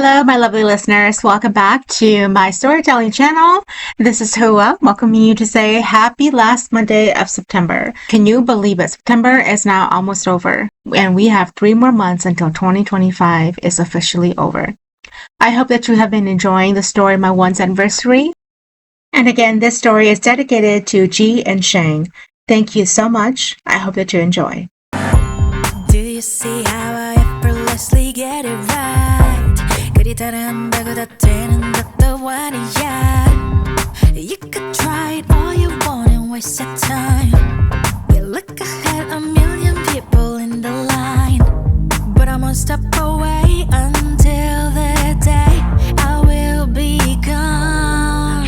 Hello, my lovely listeners. Welcome back to my storytelling channel. This is Hua, welcoming you to say happy last Monday of September. Can you believe it? September is now almost over, and we have 3 more months until 2025 is officially over. I hope that you have been enjoying the story My One's Adversary. And again, this story is dedicated to Ge and Sheng. Thank you so much. I hope that you enjoy. Do you see how I effortlessly get it right? 그리 따라한다고 다 되는 것도 아니야. You could try it all you want and waste your time. You look ahead, a million people in the line, but I'm one step away until the day I will be gone.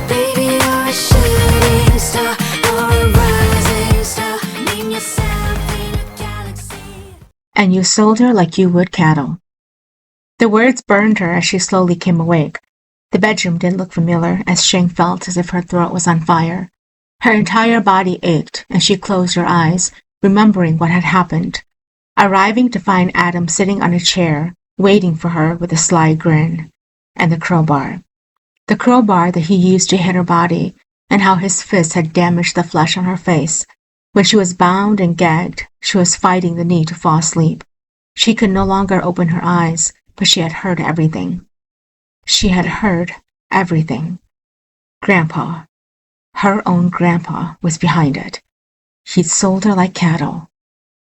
Baby, you're a shooting star or a rising star. Name yourself in a galaxy. And you sold her like you would cattle. The words burned her as she slowly came awake. The bedroom didn't look familiar, as Sheng felt as if her throat was on fire. Her entire body ached, and she closed her eyes, remembering what had happened. Arriving to find Adam sitting on a chair, waiting for her with a sly grin, and the crowbar. The crowbar that he used to hit her body, and how his fist had damaged the flesh on her face. When she was bound and gagged, she was fighting the need to fall asleep. She could no longer open her eyes, but she had heard everything. She had heard everything. Grandpa, her own grandpa, was behind it. He'd sold her like cattle.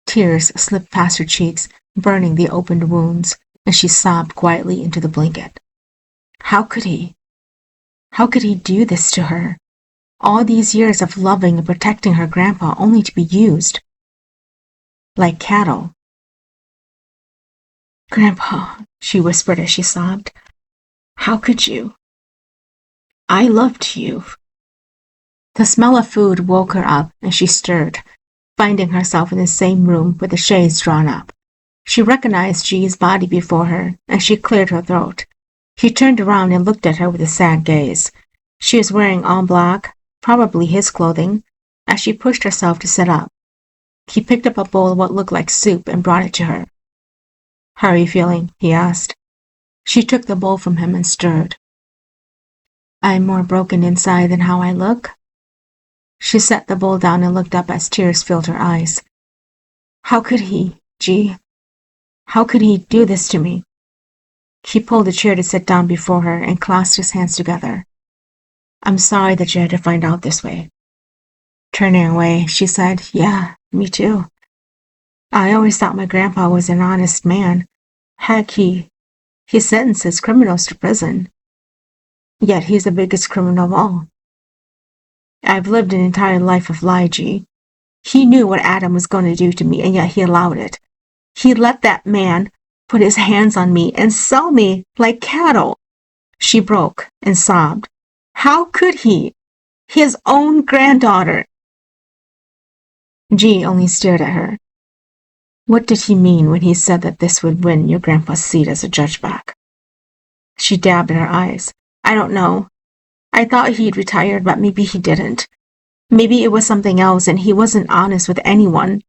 Tears slipped past her cheeks, burning the opened wounds, and she sobbed quietly into the blanket. How could he? How could he do this to her? All these years of loving and protecting her grandpa only to be used like cattle. Grandpa, she whispered as she sobbed, how could you? I loved you. The smell of food woke her up, and she stirred, finding herself in the same room with the shades drawn up. She recognized Ge's body before her, and she cleared her throat. He turned around and looked at her with a sad gaze. She was wearing all black, probably his clothing, as she pushed herself to sit up. He picked up a bowl of what looked like soup and brought it to her. How are you feeling? He asked. She took the bowl from him and stirred. I'm more broken inside than how I look. She set the bowl down and looked up as tears filled her eyes. How could he, Ge? How could he do this to me? He pulled a chair to sit down before her and clasped his hands together. I'm sorry that you had to find out this way. Turning away, she said, Yeah, me too. I always thought my grandpa was an honest man. Heck, he sentences criminals to prison. Yet he's the biggest criminal of all. I've lived an entire life of lie, Ge. He knew what Adam was going to do to me, and yet he allowed it. He let that man put his hands on me and sell me like cattle. She broke and sobbed. How could he? His own granddaughter. Ge only stared at her. What did he mean when he said that this would win your grandpa's seat as a judge back? She dabbed at her eyes. I don't know. I thought he'd retired, but maybe he didn't. Maybe it was something else and he wasn't honest with anyone.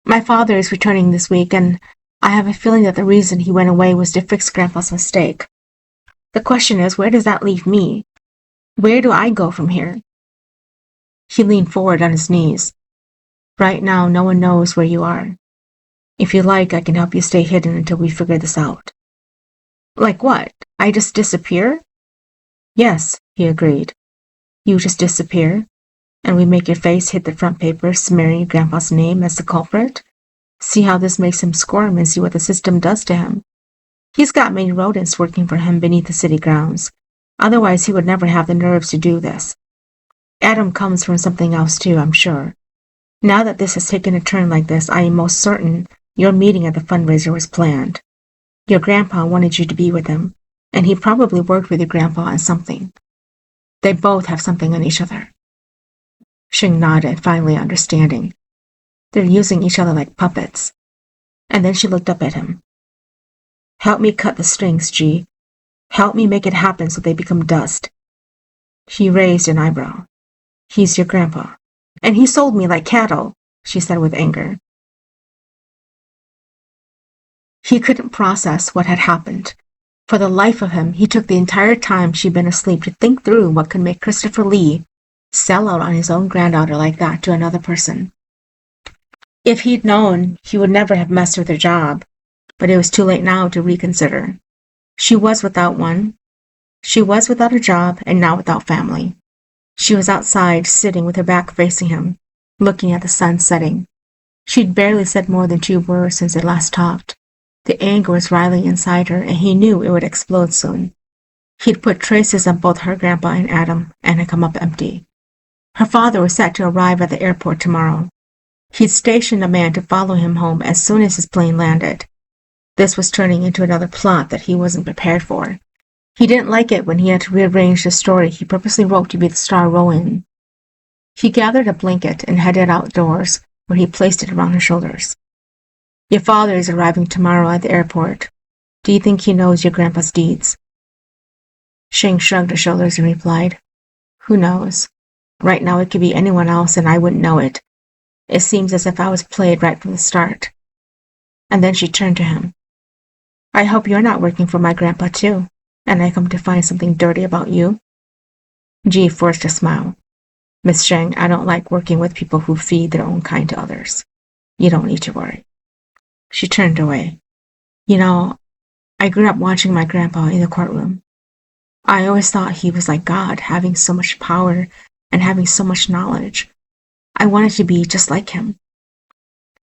My father is returning this week, and I have a feeling that the reason he went away was to fix Grandpa's mistake. The question is, where does that leave me? Where do I go from here? He leaned forward on his knees. Right now, no one knows where you are. If you like, I can help you stay hidden until we figure this out. Like what? I just disappear? Yes, he agreed. You just disappear, and we make your face hit the front paper, smearing your grandpa's name as the culprit. See how this makes him squirm and see what the system does to him. He's got many rodents working for him beneath the city grounds. Otherwise, he would never have the nerves to do this. Adam comes from something else too, I'm sure. Now that this has taken a turn like this, I am most certain your meeting at the fundraiser was planned. Your grandpa wanted you to be with him, and he probably worked with your grandpa on something. They both have something on each other. Sheng nodded, finally understanding. They're using each other like puppets. And then she looked up at him. Help me cut the strings, Ge. Help me make it happen so they become dust. He raised an eyebrow. He's your grandpa. And he sold me like cattle, she said with anger. He couldn't process what had happened. For the life of him, he took the entire time she'd been asleep to think through what could make Christopher Lee sell out on his own granddaughter like that to another person. If he'd known, he would never have messed with her job, but it was too late now to reconsider. She was without one. She was without a job and now without family. She was outside, sitting with her back facing him, looking at the sun setting. She'd barely said more than 2 words since they last talked. The anger was riling inside her, and he knew it would explode soon. He'd put traces on both her grandpa and Adam, and had come up empty. Her father was set to arrive at the airport tomorrow. He'd stationed a man to follow him home as soon as his plane landed. This was turning into another plot that he wasn't prepared for. He didn't like it when he had to rearrange the story he purposely wrote to be the star role in. He gathered a blanket and headed outdoors, where he placed it around her shoulders. Your father is arriving tomorrow at the airport. Do you think he knows your grandpa's deeds? Sheng shrugged her shoulders and replied, Who knows? Right now it could be anyone else and I wouldn't know it. It seems as if I was played right from the start. And then she turned to him. I hope you're not working for my grandpa too, and I come to find something dirty about you. Ge forced a smile. Miss Sheng, I don't like working with people who feed their own kind to others. You don't need to worry. She turned away. You know, I grew up watching my grandpa in the courtroom. I always thought he was like God, having so much power and having so much knowledge. I wanted to be just like him.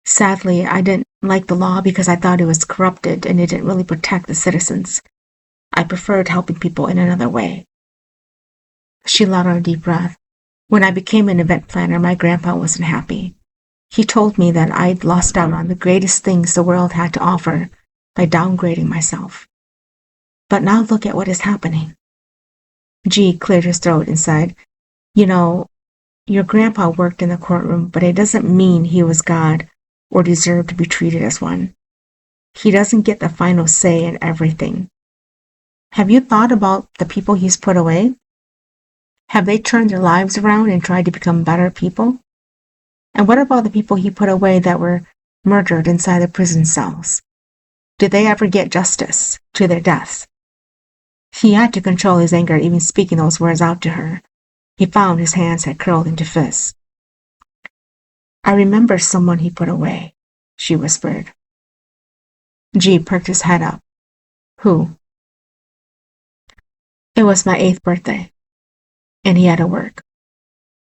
Sadly, I didn't like the law because I thought it was corrupted and it didn't really protect the citizens. I preferred helping people in another way. She let out a deep breath. When I became an event planner, my grandpa wasn't happy. He told me that I'd lost out on the greatest things the world had to offer by downgrading myself. But now look at what is happening. Ge cleared his throat and said, You know, your grandpa worked in the courtroom, but it doesn't mean he was God or deserved to be treated as one. He doesn't get the final say in everything. Have you thought about the people he's put away? Have they turned their lives around and tried to become better people? And what about the people he put away that were murdered inside the prison cells? Did they ever get justice to their deaths? He had to control his anger even speaking those words out to her. He found his hands had curled into fists. I remember someone he put away, she whispered. Ge perked his head up. Who? It was my 8th birthday, and he had to work.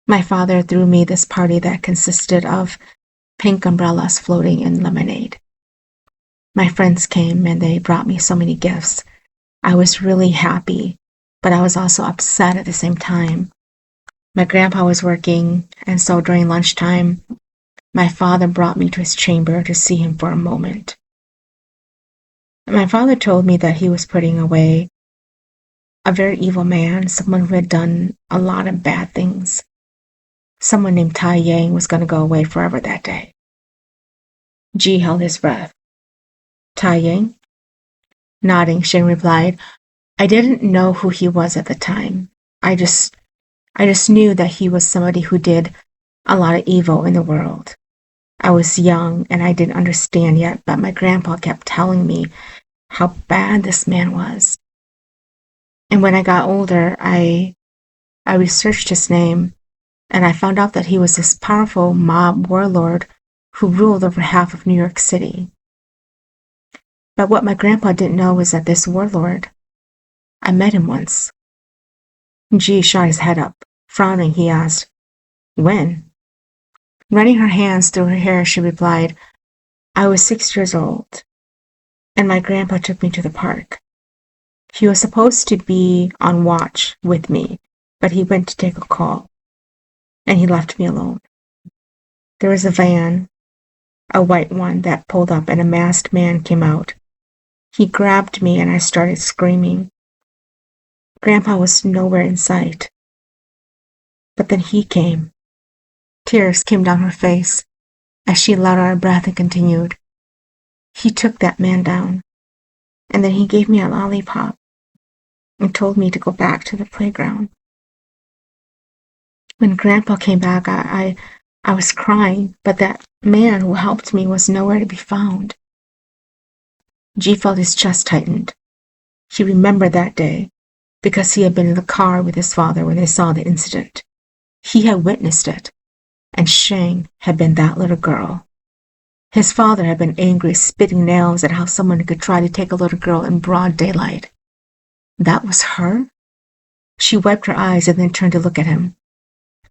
My father threw me this party that consisted of pink umbrellas floating in lemonade. My friends came and they brought me so many gifts. I was really happy, but I was also upset at the same time. My grandpa was working, and so during lunchtime, my father brought me to his chamber to see him for a moment. My father told me that he was putting away a very evil man, someone who had done a lot of bad things. Someone named Tai Yang was going to go away forever that day. Ge held his breath. Tai Yang? Nodding, Sheng replied, I didn't know who he was at the time. I just knew that he was somebody who did a lot of evil in the world. I was young and I didn't understand yet, but my grandpa kept telling me how bad this man was. And when I got older, I researched his name, and I found out that he was this powerful mob warlord who ruled over half of New York City. But what my grandpa didn't know was that this warlord, I met him once. Ge shot his head up. Frowning, he asked, When? Running her hands through her hair, she replied, I was 6 years old, and my grandpa took me to the park. He was supposed to be on watch with me, but he went to take a call, and he left me alone. There was a van, a white one, that pulled up, and a masked man came out. He grabbed me, and I started screaming. Grandpa was nowhere in sight. But then he came. Tears came down her face as she let out a breath and continued. He took that man down, and then he gave me a lollipop and told me to go back to the playground. When Grandpa came back, I was crying, but that man who helped me was nowhere to be found. G felt his chest tightened. He remembered that day because he had been in the car with his father when they saw the incident. He had witnessed it, and Sheng had been that little girl. His father had been angry, spitting nails at how someone could try to take a little girl in broad daylight. That was her? She wiped her eyes and then turned to look at him.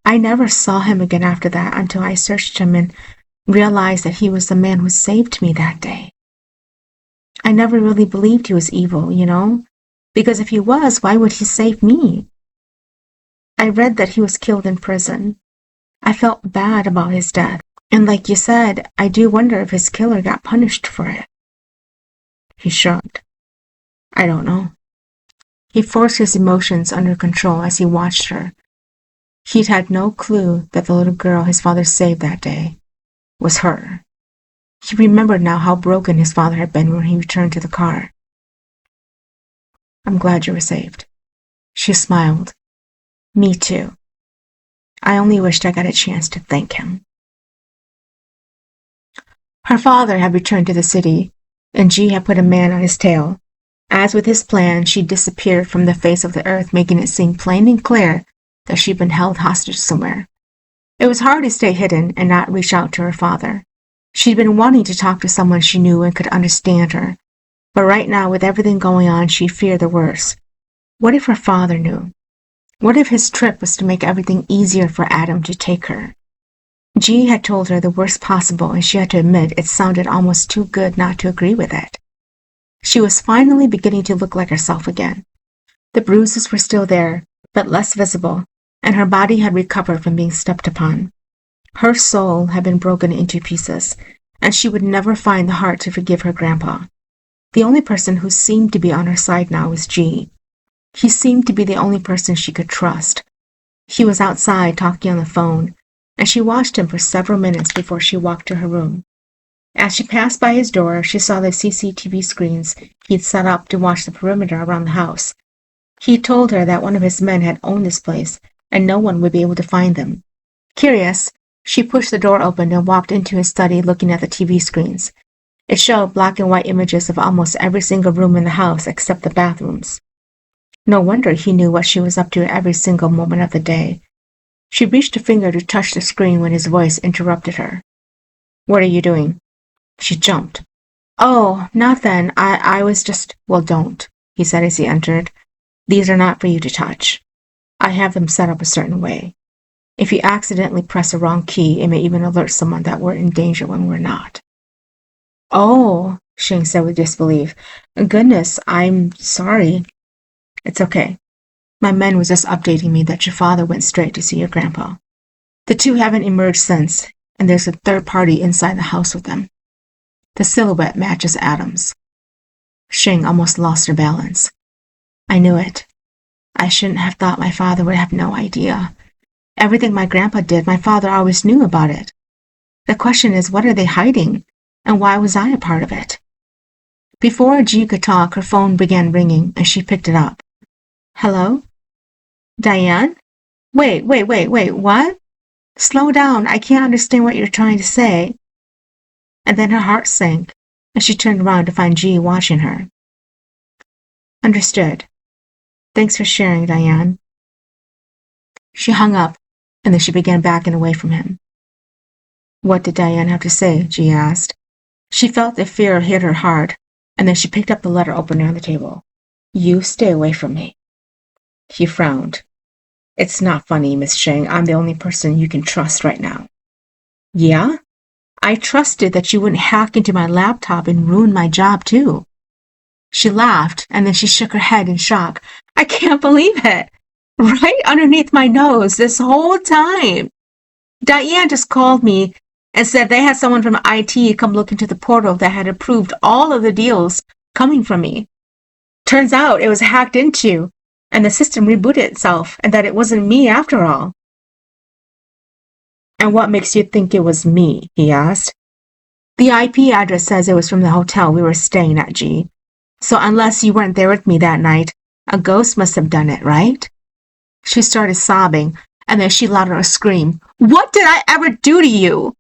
I never saw him again after that until I searched him and realized that he was the man who saved me that day. I never really believed he was evil, because if he was, why would he save me? I read that he was killed in prison. I felt bad about his death, and like you said, I do wonder if his killer got punished for it. He shrugged. I don't know. He forced his emotions under control as he watched her. He'd had no clue that the little girl his father saved that day was her. He remembered now how broken his father had been when he returned to the car. I'm glad you were saved. She smiled. Me too. I only wished I got a chance to thank him. Her father had returned to the city, and G had put a man on his tail. As with his plan, she disappeared from the face of the earth, making it seem plain and clear that she'd been held hostage somewhere. It was hard to stay hidden and not reach out to her father. She'd been wanting to talk to someone she knew and could understand her, but right now, with everything going on, she feared the worst. What if her father knew? What if his trip was to make everything easier for Adam to take her? G had told her the worst possible, and she had to admit it sounded almost too good not to agree with it. She was finally beginning to look like herself again. The bruises were still there, but less visible, and her body had recovered from being stepped upon. Her soul had been broken into pieces, and she would never find the heart to forgive her grandpa. The only person who seemed to be on her side now was G. He seemed to be the only person she could trust. He was outside talking on the phone, and she watched him for several minutes before she walked to her room. As she passed by his door, she saw the CCTV screens he'd set up to watch the perimeter around the house. He told her that one of his men had owned this place, and no one would be able to find them. Curious, she pushed the door open and walked into his study looking at the TV screens. It showed black and white images of almost every single room in the house except the bathrooms. No wonder he knew what she was up to every single moment of the day. She reached a finger to touch the screen when his voice interrupted her. What are you doing? She jumped. Oh, nothing. I was just... Well, don't, he said as he entered. These are not for you to touch. I have them set up a certain way. If you accidentally press a wrong key, it may even alert someone that we're in danger when we're not. Oh, Sheng said with disbelief. Goodness, I'm sorry. It's okay. My men was just updating me that your father went straight to see your grandpa. The two haven't emerged since, and there's a third party inside the house with them. The silhouette matches Adam's. Sheng almost lost her balance. I knew it. I shouldn't have thought my father would have no idea. Everything my grandpa did, my father always knew about it. The question is, what are they hiding, and why was I a part of it? Before G could talk, her phone began ringing, and she picked it up. Hello? Diane? Wait, what? Slow down, I can't understand what you're trying to say. And then her heart sank, and she turned around to find G watching her. Understood. Thanks for sharing, Diane. She hung up, and then she began backing away from him. What did Diane have to say? G asked. She felt the fear hit her hard, and then she picked up the letter opener on the table. You stay away from me. He frowned. It's not funny, Miss Sheng. I'm the only person you can trust right now. Yeah? I trusted that you wouldn't hack into my laptop and ruin my job, too. She laughed, and then she shook her head in shock. I can't believe it. Right underneath my nose this whole time. Diane just called me and said they had someone from IT come look into the portal that had approved all of the deals coming from me. Turns out it was hacked into, and the system rebooted itself, and that it wasn't me after all. And what makes you think it was me? He asked. The IP address says it was from the hotel we were staying at, G. So unless you weren't there with me that night, a ghost must have done it, right? She started sobbing, and then she let out a scream. What did I ever do to you?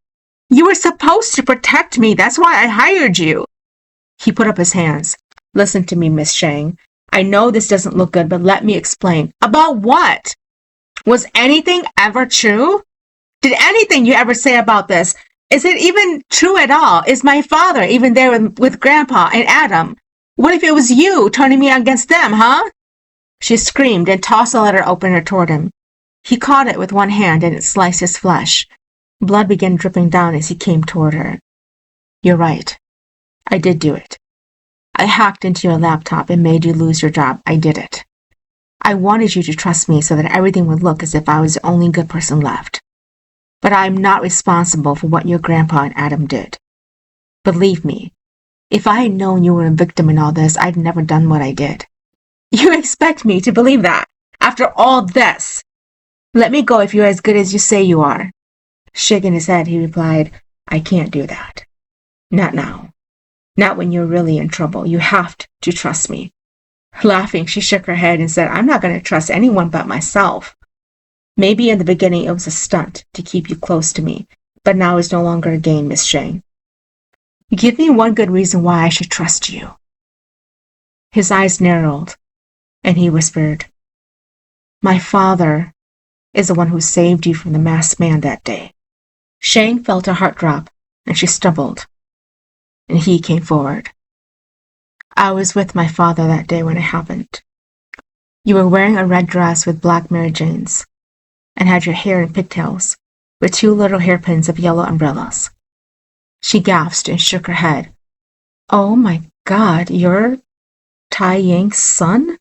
You were supposed to protect me. That's why I hired you. He put up his hands. Listen to me, Miss Sheng. I know this doesn't look good, but let me explain. About what? Was anything ever true? Did anything you ever say about this? Is it even true at all? Is my father even there with Grandpa and Adam? What if it was you turning me against them, huh? She screamed and tossed the letter opener toward him. He caught it with one hand and it sliced his flesh. Blood began dripping down as he came toward her. You're right. I did do it. I hacked into your laptop and made you lose your job. I did it. I wanted you to trust me so that everything would look as if I was the only good person left. But I am not responsible for what your grandpa and Adam did. Believe me, if I had known you were a victim in all this, I'd never done what I did. You expect me to believe that? After all this? Let me go if you're as good as you say you are. Shaking his head, he replied, I can't do that. Not now. Not when you're really in trouble. You have to trust me. Laughing, she shook her head and said, I'm not going to trust anyone but myself. Maybe in the beginning it was a stunt to keep you close to me, but now it's no longer a game, Miss Sheng. Give me one good reason why I should trust you. His eyes narrowed, and he whispered, My father is the one who saved you from the masked man that day. Sheng felt her heart drop, and she stumbled, and he came forward. I was with my father that day when it happened. You were wearing a red dress with black Mary Janes, and had your hair in pigtails, with 2 little hairpins of yellow umbrellas. She gasped and shook her head. Oh my God, you're Tai Yang's son?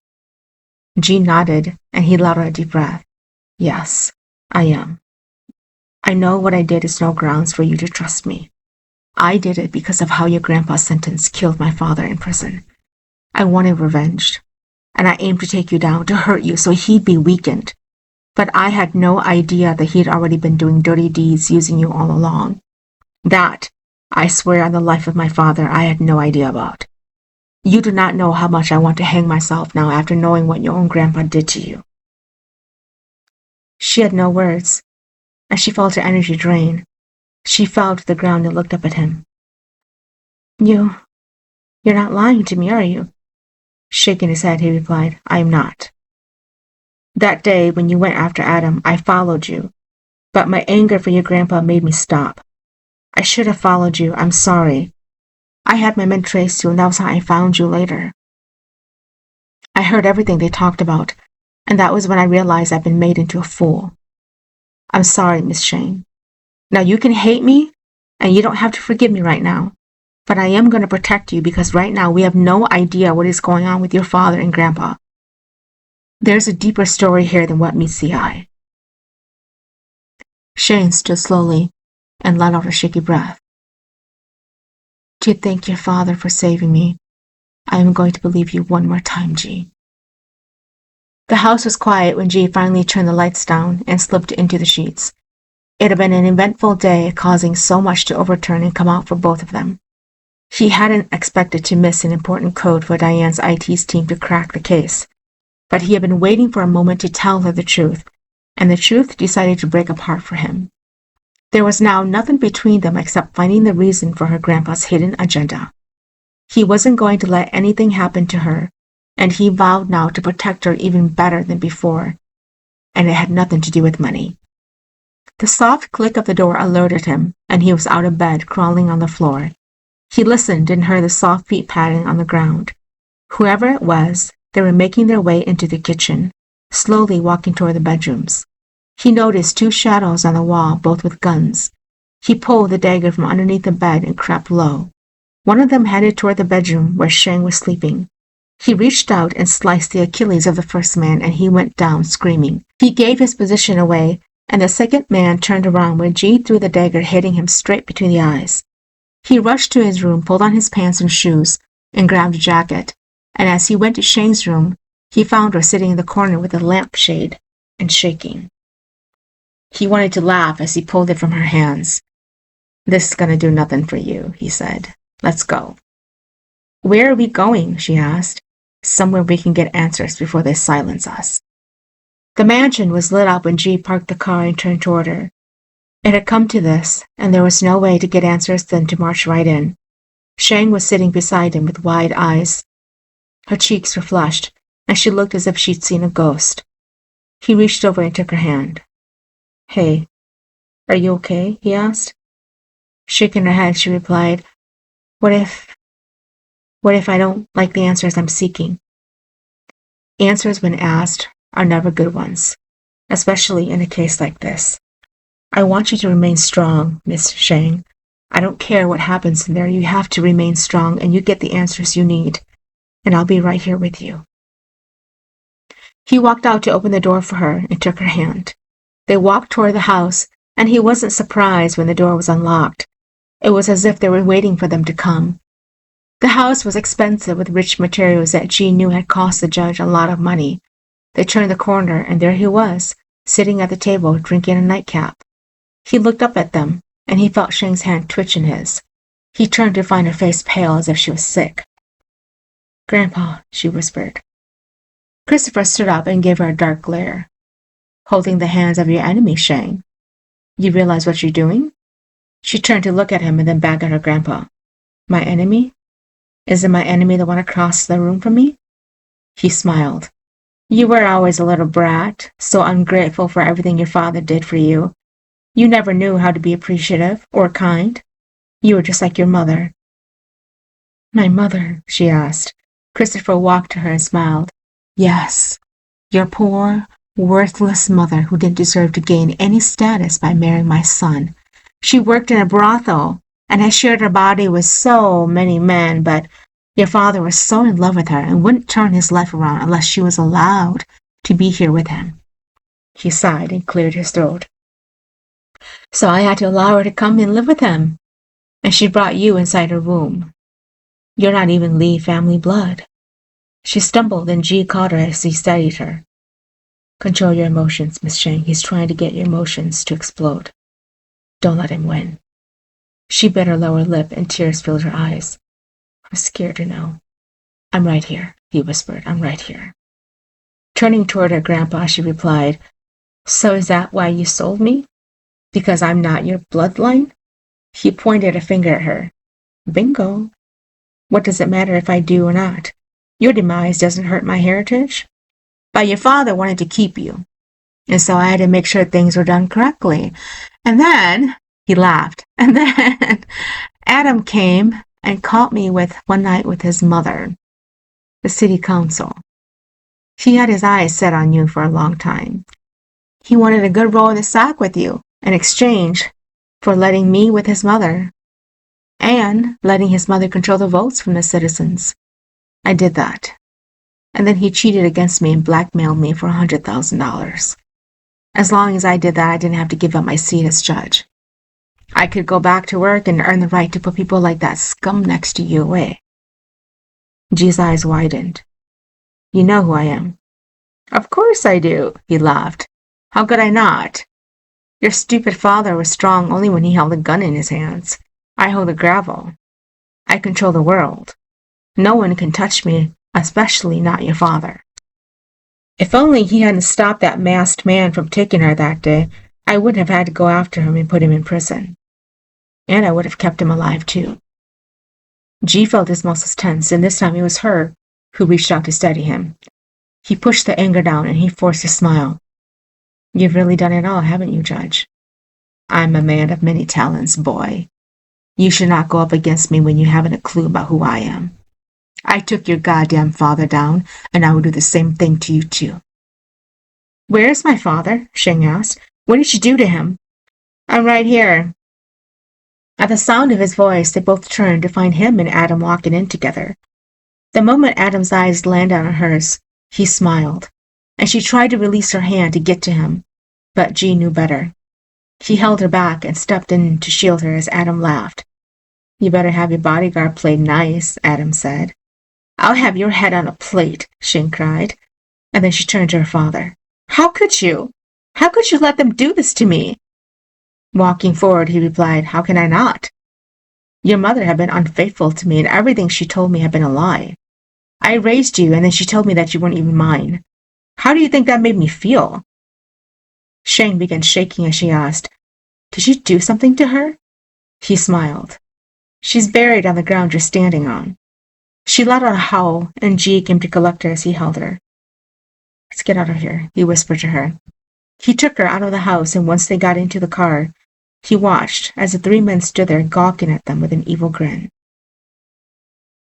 Ji nodded, and he let out a deep breath. Yes, I am. I know what I did is no grounds for you to trust me. I did it because of how your grandpa's sentence killed my father in prison. I wanted revenge, and I aimed to take you down, to hurt you so he'd be weakened. But I had no idea that he'd already been doing dirty deeds using you all along. That, I swear on the life of my father, I had no idea about. You do not know how much I want to hang myself now after knowing what your own grandpa did to you. She had no words, and she felt her energy drain. She fell to the ground and looked up at him. You're not lying to me, are you? Shaking his head, he replied, I am not. That day, when you went after Adam, I followed you, but my anger for your grandpa made me stop. I should have followed you. I'm sorry. I had my men trace you, and that was how I found you later. I heard everything they talked about, and that was when I realized I'd been made into a fool. I'm sorry, Miss Sheng. Now you can hate me, and you don't have to forgive me right now, but I am going to protect you because right now we have no idea what is going on with your father and grandpa. There's a deeper story here than what meets the eye. Sheng stood slowly and let out a shaky breath. To thank your father for saving me, I am going to believe you one more time, Ji. The house was quiet when Ji finally turned the lights down and slipped into the sheets. It had been an eventful day, causing so much to overturn and come out for both of them. He hadn't expected to miss an important code for Diane's IT's team to crack the case, but he had been waiting for a moment to tell her the truth, and the truth decided to break apart for him. There was now nothing between them except finding the reason for her grandpa's hidden agenda. He wasn't going to let anything happen to her, and he vowed now to protect her even better than before, and it had nothing to do with money. The soft click of the door alerted him, and he was out of bed, crawling on the floor. He listened and heard the soft feet padding on the ground. Whoever it was, they were making their way into the kitchen, slowly walking toward the bedrooms. He noticed 2 shadows on the wall, both with guns. He pulled the dagger from underneath the bed and crept low. One of them headed toward the bedroom where Sheng was sleeping. He reached out and sliced the Achilles of the first man, and he went down screaming. He gave his position away, and the second man turned around when Ji threw the dagger, hitting him straight between the eyes. He rushed to his room, pulled on his pants and shoes, and grabbed a jacket, and as he went to Sheng's room, he found her sitting in the corner with a lampshade and shaking. He wanted to laugh as he pulled it from her hands. This is going to do nothing for you, he said. Let's go. Where are we going? She asked. Somewhere we can get answers before they silence us. The mansion was lit up when Ji parked the car and turned toward her. It had come to this, and there was no way to get answers than to march right in. Sheng was sitting beside him with wide eyes. Her cheeks were flushed, and she looked as if she'd seen a ghost. He reached over and took her hand. "Hey, are you okay?" he asked. Shaking her head, she replied, What if I don't like the answers I'm seeking?" Answers, when asked, are never good ones, especially in a case like this. "I want you to remain strong, Miss Sheng. I don't care what happens in there. You have to remain strong, and you get the answers you need, and I'll be right here with you." He walked out to open the door for her and took her hand. They walked toward the house, and he wasn't surprised when the door was unlocked. It was as if they were waiting for them to come. The house was expensive, with rich materials that Ge knew had cost the judge a lot of money. They turned the corner, and there he was, sitting at the table, drinking a nightcap. He looked up at them, and he felt Sheng's hand twitch in his. He turned to find her face pale as if she was sick. "Grandpa," she whispered. Christopher stood up and gave her a dark glare. "Holding the hands of your enemy, Sheng. You realize what you're doing?" She turned to look at him and then back at her grandpa. "My enemy? Isn't my enemy the one across the room from me?" He smiled. "You were always a little brat, so ungrateful for everything your father did for you. You never knew how to be appreciative or kind. You were just like your mother." "My mother?" she asked. Christopher walked to her and smiled. "Yes, your poor, worthless mother who didn't deserve to gain any status by marrying my son. She worked in a brothel and had shared her body with so many men, but your father was so in love with her and wouldn't turn his life around unless she was allowed to be here with him." He sighed and cleared his throat. "So I had to allow her to come and live with him, and she brought you inside her room. You're not even Li family blood." She stumbled, and Ge caught her as he steadied her. "Control your emotions, Miss Sheng. He's trying to get your emotions to explode. Don't let him win." She bit her lower lip, and tears filled her eyes. "I'm scared to know." "I'm right here," he whispered. "I'm right here." Turning toward her grandpa, she replied, "So is that why you sold me? Because I'm not your bloodline?" He pointed a finger at her. "Bingo. What does it matter if I do or not? Your demise doesn't hurt my heritage. But your father wanted to keep you, and so I had to make sure things were done correctly. And then," he laughed, "and then Adam came and caught me one night with his mother, the city council. He had his eyes set on you for a long time. He wanted a good roll in the sack with you in exchange for letting me with his mother, and letting his mother control the votes from the citizens. I did that. And then he cheated against me and blackmailed me for $100,000. As long as I did that, I didn't have to give up my seat as judge. I could go back to work and earn the right to put people like that scum next to you away." Ge's eyes widened. "You know who I am." "Of course I do," he laughed. "How could I not? Your stupid father was strong only when he held a gun in his hands. I hold the gravel. I control the world. No one can touch me, especially not your father. If only he hadn't stopped that masked man from taking her that day, I wouldn't have had to go after him and put him in prison. And I would have kept him alive, too." Ge felt his muscles tense, and this time it was her who reached out to steady him. He pushed the anger down, and he forced a smile. "You've really done it all, haven't you, Judge? I'm a man of many talents, boy. You should not go up against me when you haven't a clue about who I am. I took your goddamn father down, and I will do the same thing to you, too." "Where is my father?" Sheng asked. "What did you do to him?" "I'm right here." At the sound of his voice, they both turned to find him and Adam walking in together. The moment Adam's eyes landed on hers, he smiled, and she tried to release her hand to get to him, but Ge knew better. He held her back and stepped in to shield her as Adam laughed. "You better have your bodyguard play nice," Adam said. "I'll have your head on a plate," Sheng cried, and then she turned to her father. "How could you? How could you let them do this to me?" Walking forward, he replied, "How can I not? Your mother had been unfaithful to me, and everything she told me had been a lie. I raised you, and then she told me that you weren't even mine. How do you think that made me feel?" Sheng began shaking as she asked, "Did you do something to her?" He smiled. She's buried on the ground you're standing on. She let out a howl, and Ge came to collect her as he held her. Let's get out of here, he whispered to her. He took her out of the house, and once they got into the car, he watched as the three men stood there gawking at them with an evil grin.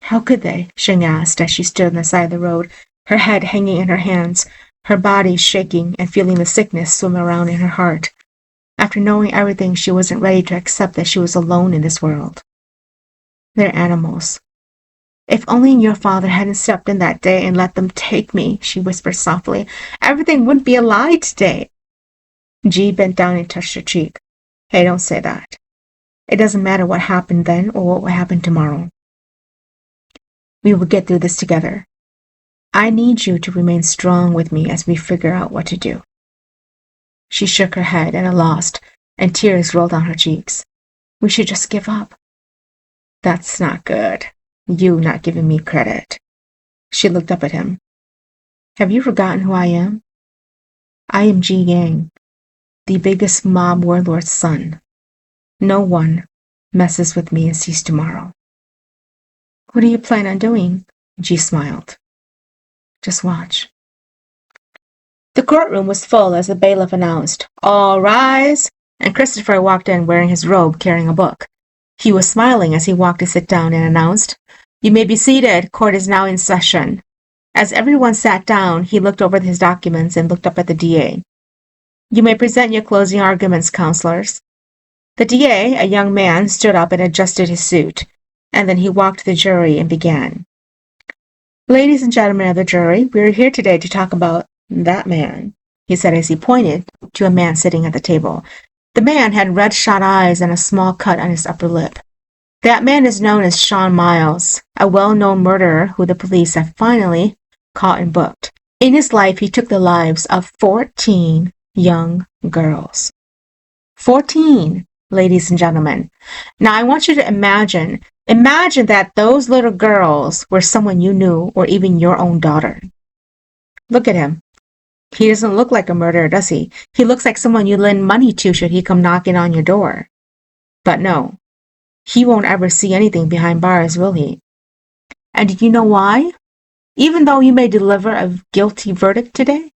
How could they? Sheng asked as she stood on the side of the road, her head hanging in her hands, her body shaking and feeling the sickness swim around in her heart. After knowing everything, she wasn't ready to accept that she was alone in this world. They're animals. If only your father hadn't stepped in that day and let them take me, she whispered softly, everything wouldn't be a lie today. Ge bent down and touched her cheek. Hey, don't say that. It doesn't matter what happened then or what will happen tomorrow. We will get through this together. I need you to remain strong with me as we figure out what to do. She shook her head at a loss, and tears rolled down her cheeks. We should just give up. That's not good. You not giving me credit. She looked up at him. Have you forgotten who I am? I am Ji Yang, the biggest mob warlord's son. No one messes with me and sees tomorrow. What do you plan on doing? Ji smiled. Just watch. The courtroom was full as the bailiff announced, All rise! And Christopher walked in wearing his robe, carrying a book. He was smiling as he walked to sit down and announced, You may be seated. Court is now in session. As everyone sat down, he looked over his documents and looked up at the DA. You may present your closing arguments, counselors. The DA, a young man, stood up and adjusted his suit, and then he walked to the jury and began. Ladies and gentlemen of the jury, we are here today to talk about that man, he said as he pointed to a man sitting at the table. The man had red-shot eyes and a small cut on his upper lip. That man is known as Sean Miles, a well-known murderer who the police have finally caught and booked. In his life, he took the lives of 14 young girls. 14, ladies and gentlemen. Now, I want you to imagine that those little girls were someone you knew or even your own daughter. Look at him. He doesn't look like a murderer, does he? He looks like someone you lend money to should he come knocking on your door. But no, he won't ever see anything behind bars, will he? And do you know why? Even though you may deliver a guilty verdict today?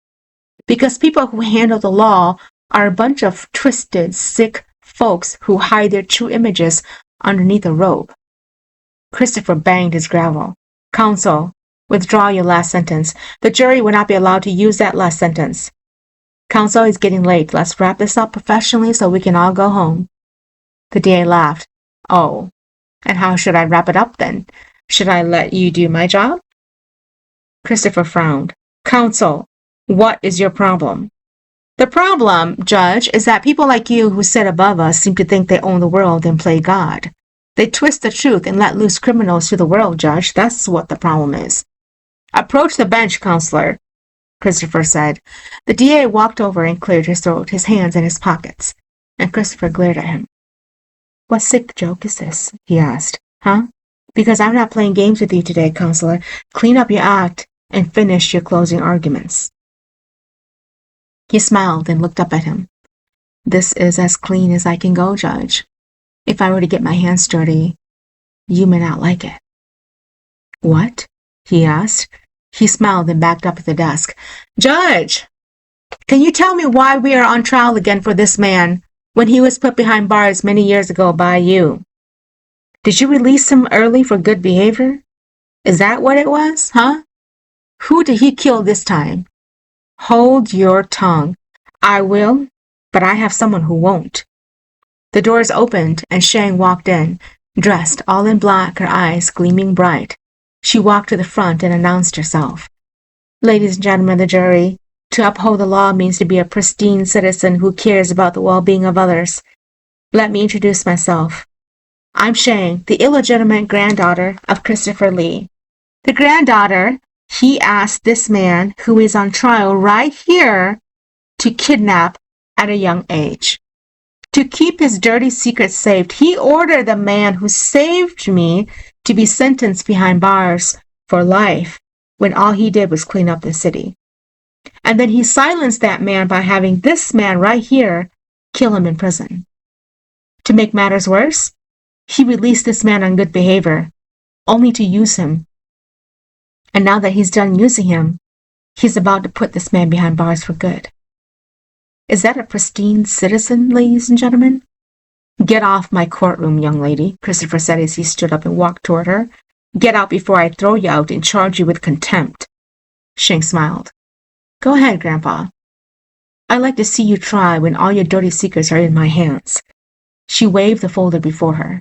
Because people who handle the law are a bunch of twisted, sick folks who hide their true images underneath a robe. Christopher banged his gavel. Counsel, withdraw your last sentence. The jury will not be allowed to use that last sentence. Counsel, it's getting late. Let's wrap this up professionally so we can all go home. The DA laughed. Oh, and how should I wrap it up then? Should I let you do my job? Christopher frowned. Counsel, what is your problem? The problem, Judge, is that people like you who sit above us seem to think they own the world and play God. They twist the truth and let loose criminals to the world, Judge. That's what the problem is. Approach the bench, Counselor, Christopher said. The DA walked over and cleared his throat, his hands in his pockets, and Christopher glared at him. What sick joke is this? He asked. Huh? Because I'm not playing games with you today, Counselor. Clean up your act and finish your closing arguments. He smiled and looked up at him. This is as clean as I can go, Judge. If I were to get my hands dirty, you may not like it. What? He asked. He smiled and backed up at the desk. Judge, can you tell me why we are on trial again for this man when he was put behind bars many years ago by you? Did you release him early for good behavior? Is that what it was, huh? Who did he kill this time? Hold your tongue. I will, but I have someone who won't. The doors opened and Sheng walked in, dressed all in black, her eyes gleaming bright. She walked to the front and announced herself. Ladies and gentlemen of the jury, to uphold the law means to be a pristine citizen who cares about the well-being of others. Let me introduce myself. I'm Sheng, the illegitimate granddaughter of Christopher Lee. The granddaughter he asked this man, who is on trial right here, to kidnap at a young age. To keep his dirty secret safe, he ordered the man who saved me to be sentenced behind bars for life when all he did was clean up the city. And then he silenced that man by having this man right here kill him in prison. To make matters worse, He released this man on good behavior, only to use him. And now that he's done using him, he's about to put this man behind bars for good. Is that a pristine citizen, ladies and gentlemen? Get off my courtroom, young lady, Christopher said as he stood up and walked toward her. Get out before I throw you out and charge you with contempt. Sheng smiled. Go ahead, Grandpa. I'd like to see you try when all your dirty secrets are in my hands. She waved the folder before her.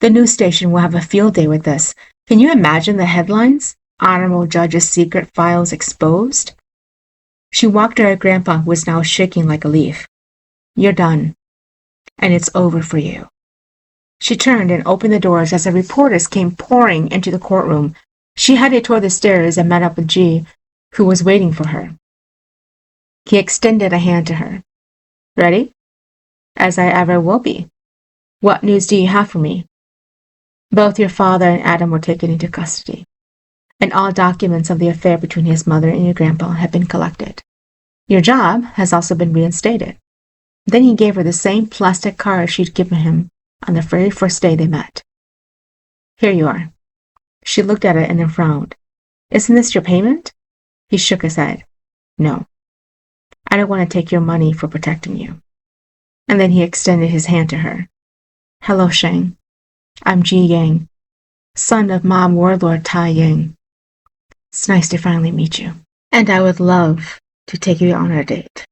The news station will have a field day with this. Can you imagine the headlines? Honorable Judge's secret files exposed? She walked to her grandpa, who was now shaking like a leaf. You're done. And it's over for you. She turned and opened the doors as the reporters came pouring into the courtroom. She headed toward the stairs and met up with Ge, who was waiting for her. He extended a hand to her. Ready? As I ever will be. What news do you have for me? Both your father and Adam were taken into custody, and all documents of the affair between his mother and your grandpa have been collected. Your job has also been reinstated. Then he gave her the same plastic card she'd given him on the very first day they met. Here you are. She looked at it and then frowned. Isn't this your payment? He shook his head. No. I don't want to take your money for protecting you. And then he extended his hand to her. Hello, Sheng. I'm Ge Yang, son of Mom Warlord Tai Yang. It's nice to finally meet you. And I would love to take you on a date.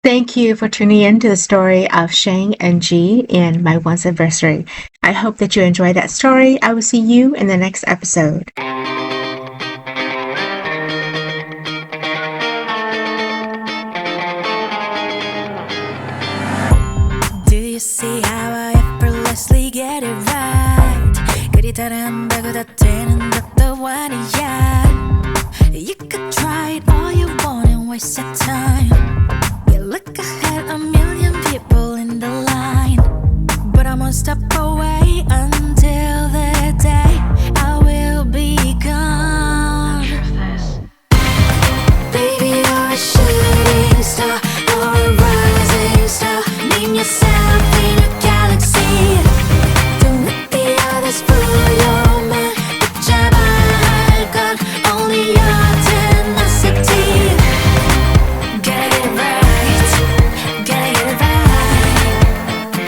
Thank you for tuning in to the story of Sheng and Ge in My Once Adversary. I hope that you enjoyed that story. I will see you in the next episode. Do you see how I effortlessly get it right? 그리 잘한다고 다 되는 것도 아니야. You could try it all you want and waste your time. You look ahead, a million people in the line, but I'm one step away until the day I will be gone. Baby, you're a shooting star or a rising star. Name yourself in a galaxy. Don't let the others fool your mind. 붙잡아 할 건 only your tenacity. Gotta get it right, gotta get it right.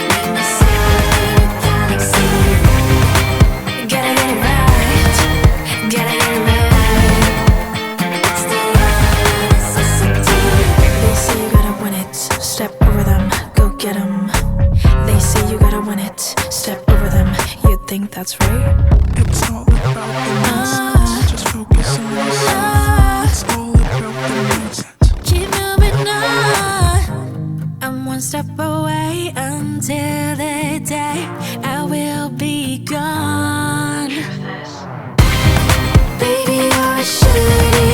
Name yourself in a galaxy. Gotta get it right, gotta get it right. It's the only necessity. They say you gotta win it, step over them, go get 'em. They say you gotta win it, step over them. You think that's right? It's all about the nonsense. Just focus on yourself. It's all about the nonsense. Keep moving on. I'm one step away until the day I will be gone. Baby, you're a shooting